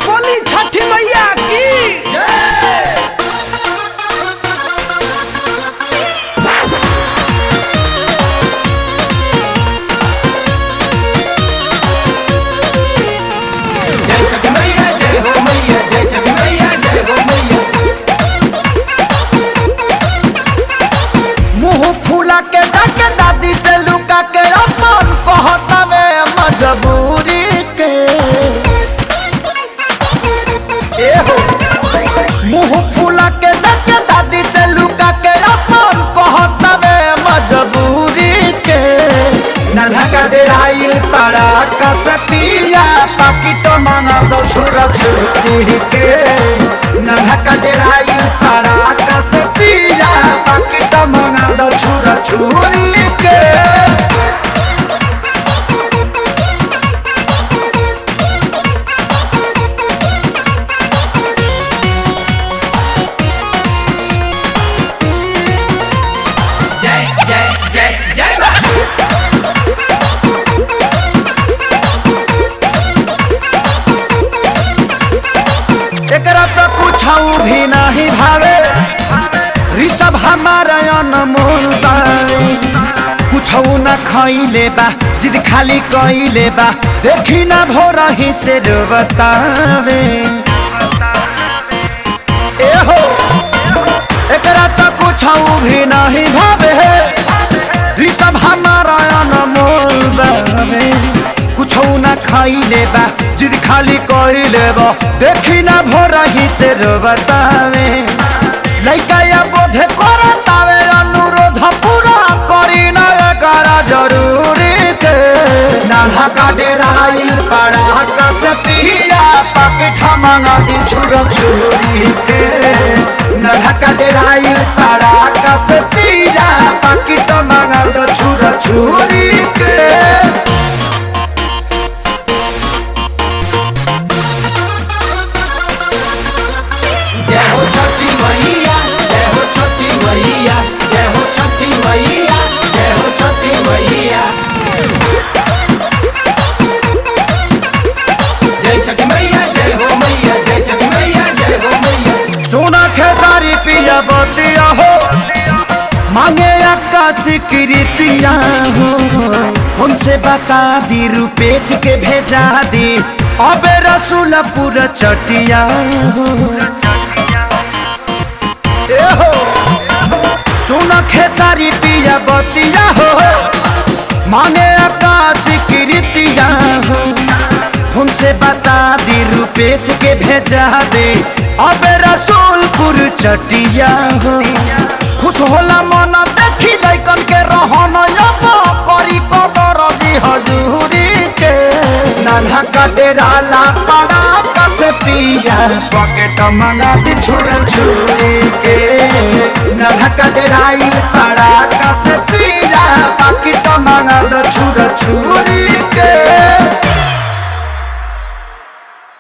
बोली छठी मैया की जय। जय छठी मैया जय हो मैया, जय छठी मैया जय हो मैया। मुंह फूला के डाके दादी से लुका के अपन कहता में मजबूरी के मुंह फूला के डाके दादी से लुका के अपन कहता में मजबूरी के नन्हा का डेराइल पड़ा कसपिया पाकिट मांगा दो छुरा छुरी के नन्हा का डेराइल पड़ा कसपिया पाकिट मांगा दो छुरा छुरी के जय जय जय जय। एकरा तो कुछ भी नहीं भावे ऋषभ हमारा अनमोल बावे कुछ न खइले बा जिद खाली कइले बा देखी ना भोरा ही से बतावे एहो एकरा तो कुछ भी नहीं भावे ऋषभ हमारा अनमोल बावे कुछ न खाइले बा जिद खाली कइले बा देखी ना भोरा ही से बतावे लइका या बोधे करतावे अनुरोध पूरा करी ना करा जरूरी के नाला का डेराइल पड़ा कसपिया पाकिट मांगा दी छुरा छुरी के नाला का डेराइल पड़ा कसपिया पाकिट मांगा दो छुरा छुरी के जय हो छठी मैया, जय हो छठी मैया, जय हो छठी मैया, जय हो छठी मैया। जय छठी मैया जय हो मैया, जय छठी मैया जय हो मैया। सोना खेसारी पिया बतिया हो मांगे आकाशी कृतिया हो हमसे बता दी रुपेश के भेजा दी अबे रसूलपुर चटिया हो सोना खेसारी पिया बतिया हो मांगे आकाशी कृतिया हो तुमसे बता दी रुपेश के भेजा दे अब रसूलपुर चटिया हो खुश होला मन देखी लइकन के रहन अब करी कदर दी हजूरी के नन्हा का डेराला पड़ा कसपिया पॉकेट मंगा दी छुरा छुरी के नन्हा का डेराइल पड़ा कसपिया पॉकेट मंगा दो छुरा छुरी